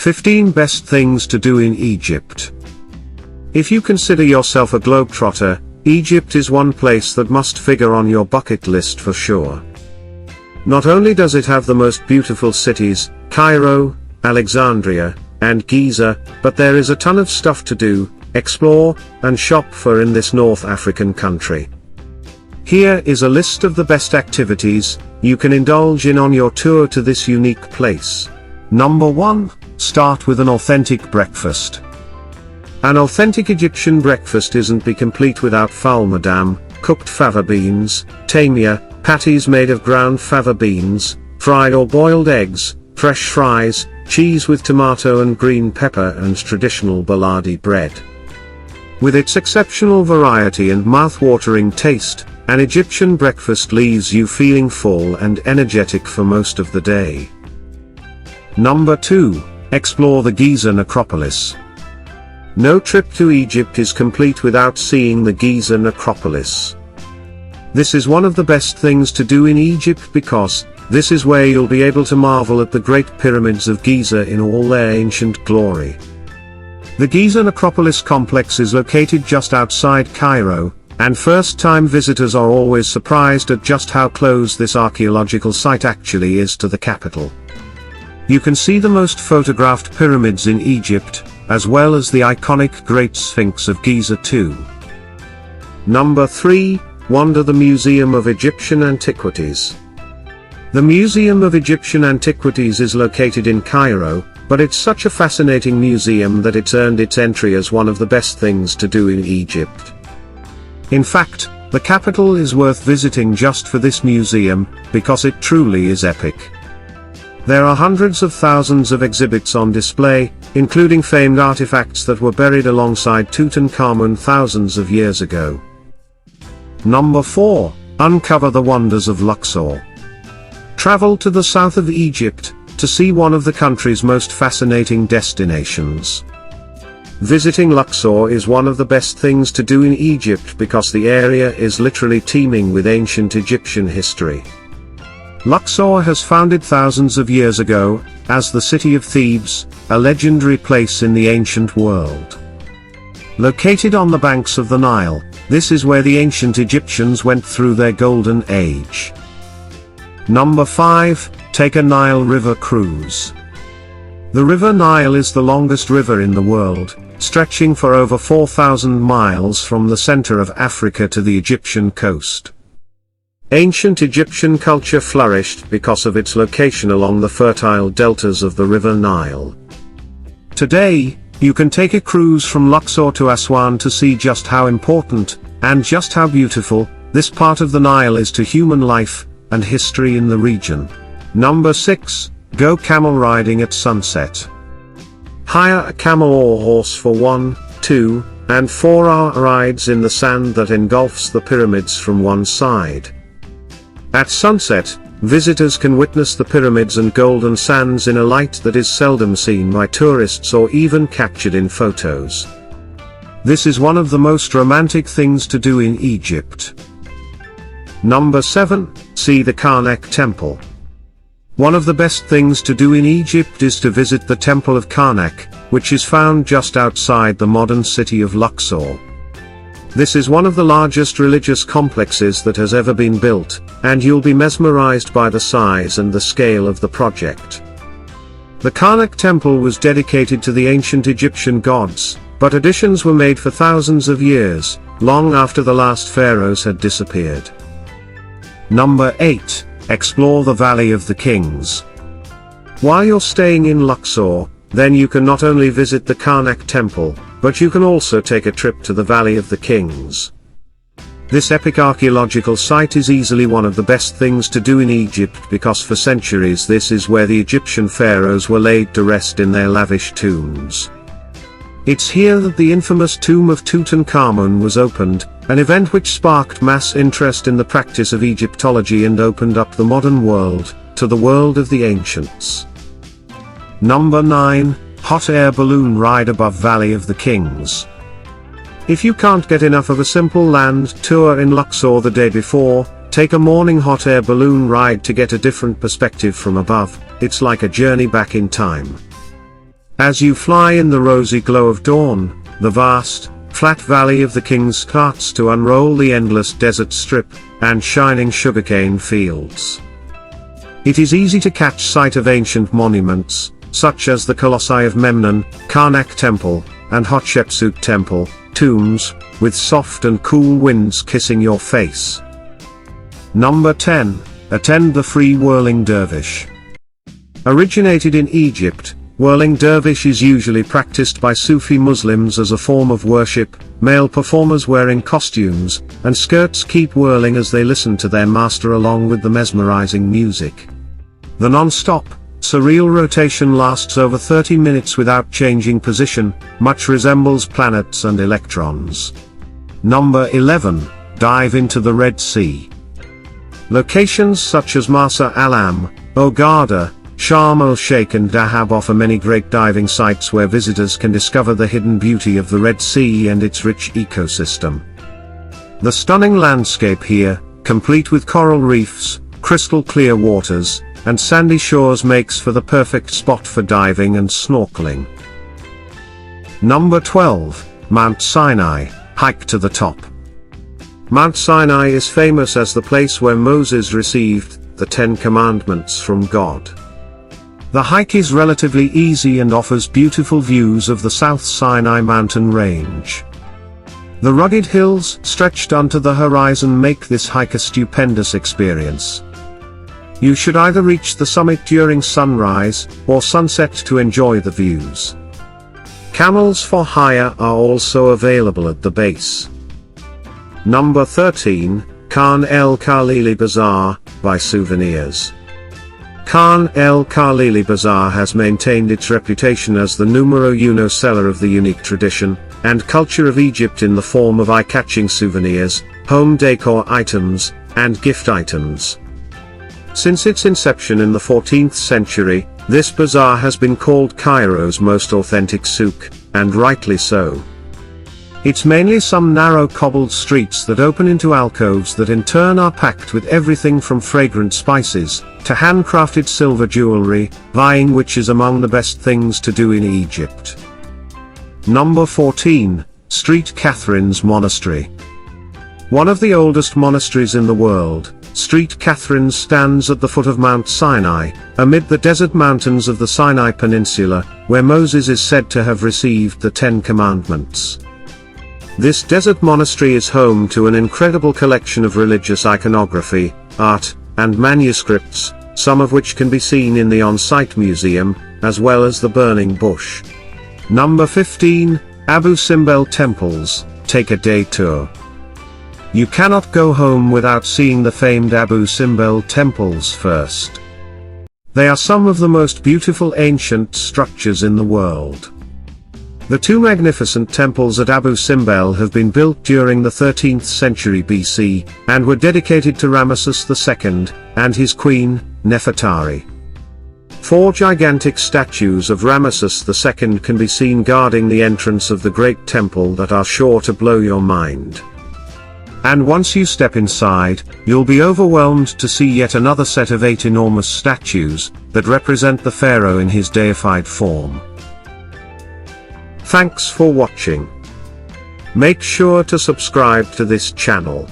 15 Best Things to Do in Egypt. If you consider yourself a globetrotter, Egypt is one place that must figure on your bucket list for sure. Not only does it have the most beautiful cities, Cairo, Alexandria, and Giza, but there is a ton of stuff to do, explore, and shop for in this North African country. Here is a list of the best activities you can indulge in on your tour to this unique place. Number 1. Start with an authentic breakfast. An authentic Egyptian breakfast isn't complete without ful madam, cooked fava beans, tamia, patties made of ground fava beans, fried or boiled eggs, fresh fries, cheese with tomato and green pepper, and traditional baladi bread. With its exceptional variety and mouth-watering taste, an Egyptian breakfast leaves you feeling full and energetic for most of the day. Number 2. Explore the Giza Necropolis. No trip to Egypt is complete without seeing the Giza Necropolis. This is one of the best things to do in Egypt because this is where you'll be able to marvel at the great pyramids of Giza in all their ancient glory. The Giza Necropolis complex is located just outside Cairo, and first-time visitors are always surprised at just how close this archaeological site actually is to the capital. You can see the most photographed pyramids in Egypt, as well as the iconic Great Sphinx of Giza too. Number 3. Wander the Museum of Egyptian Antiquities. The Museum of Egyptian Antiquities is located in Cairo, but it's such a fascinating museum that it's earned its entry as one of the best things to do in Egypt. In fact, the capital is worth visiting just for this museum, because it truly is epic. There are hundreds of thousands of exhibits on display, including famed artifacts that were buried alongside Tutankhamun thousands of years ago. Number 4. Uncover the wonders of Luxor. Travel to the south of Egypt, to see one of the country's most fascinating destinations. Visiting Luxor is one of the best things to do in Egypt because the area is literally teeming with ancient Egyptian history. Luxor was founded thousands of years ago, as the city of Thebes, a legendary place in the ancient world. Located on the banks of the Nile, this is where the ancient Egyptians went through their golden age. Number 5. Take a Nile River cruise. The River Nile is the longest river in the world, stretching for over 4,000 miles from the center of Africa to the Egyptian coast. Ancient Egyptian culture flourished because of its location along the fertile deltas of the River Nile. Today, you can take a cruise from Luxor to Aswan to see just how important, and just how beautiful, this part of the Nile is to human life and history in the region. Number 6. Go camel riding at sunset. Hire a camel or horse for 1, 2, and 4-hour rides in the sand that engulfs the pyramids from one side. At sunset, visitors can witness the pyramids and golden sands in a light that is seldom seen by tourists or even captured in photos. This is one of the most romantic things to do in Egypt. Number 7. See the Karnak Temple. One of the best things to do in Egypt is to visit the Temple of Karnek, which is found just outside the modern city of Luxor. This is one of the largest religious complexes that has ever been built, and you'll be mesmerized by the size and the scale of the project. The Karnak Temple was dedicated to the ancient Egyptian gods, but additions were made for thousands of years, long after the last pharaohs had disappeared. Number 8. Explore the Valley of the Kings. While you're staying in Luxor, then you can not only visit the Karnak Temple, but you can also take a trip to the Valley of the Kings. This epic archaeological site is easily one of the best things to do in Egypt because for centuries this is where the Egyptian pharaohs were laid to rest in their lavish tombs. It's here that the infamous tomb of Tutankhamun was opened, an event which sparked mass interest in the practice of Egyptology and opened up the modern world to the world of the ancients. Number 9. Hot air balloon ride above Valley of the Kings. If you can't get enough of a simple land tour in Luxor the day before, take a morning hot air balloon ride to get a different perspective from above. It's like a journey back in time. As you fly in the rosy glow of dawn, the vast, flat valley of the kings starts to unroll the endless desert strip, and shining sugarcane fields. It is easy to catch sight of ancient monuments, such as the Colossi of Memnon, Karnak Temple, and Hatshepsut Temple, tombs, with soft and cool winds kissing your face. Number 10. Attend the free Whirling Dervish. Originated in Egypt, Whirling Dervish is usually practiced by Sufi Muslims as a form of worship. Male performers wearing costumes and skirts keep whirling as they listen to their master along with the mesmerizing music. The non-stop, surreal rotation lasts over 30 minutes without changing position, much resembles planets and electrons. Number 11. Dive into the Red Sea. Locations such as Marsa Alam, Hurghada, Sharm el-Sheikh and Dahab offer many great diving sites where visitors can discover the hidden beauty of the Red Sea and its rich ecosystem. The stunning landscape here, complete with coral reefs, crystal clear waters, and sandy shores makes for the perfect spot for diving and snorkeling. Number 12. Mount Sinai, hike to the top. Mount Sinai is famous as the place where Moses received the 10 Commandments from God. The hike is relatively easy and offers beautiful views of the South Sinai mountain range. The rugged hills stretched onto the horizon make this hike a stupendous experience. You should either reach the summit during sunrise or sunset to enjoy the views. Camels for hire are also available at the base. Number 13. Khan el-Khalili Bazaar, by Souvenirs. Khan el-Khalili Bazaar has maintained its reputation as the numero uno seller of the unique tradition and culture of Egypt in the form of eye-catching souvenirs, home decor items, and gift items. Since its inception in the 14th century, this bazaar has been called Cairo's most authentic souk, and rightly so. It's mainly some narrow cobbled streets that open into alcoves that in turn are packed with everything from fragrant spices to handcrafted silver jewelry, vying which is among the best things to do in Egypt. Number 14. St. Catherine's Monastery. One of the oldest monasteries in the world, St. Catherine's stands at the foot of Mount Sinai, amid the desert mountains of the Sinai Peninsula, where Moses is said to have received the 10 Commandments. This desert monastery is home to an incredible collection of religious iconography, art, and manuscripts, some of which can be seen in the on-site museum, as well as the burning bush. Number 15. Abu Simbel Temples, take a day tour. You cannot go home without seeing the famed Abu Simbel Temples first. They are some of the most beautiful ancient structures in the world. The two magnificent temples at Abu Simbel have been built during the 13th century BC, and were dedicated to Ramesses II, and his queen, Nefertari. 4 gigantic statues of Ramesses II can be seen guarding the entrance of the great temple that are sure to blow your mind. And once you step inside, you'll be overwhelmed to see yet another set of 8 enormous statues, that represent the pharaoh in his deified form. Thanks for watching. Make sure to subscribe to this channel.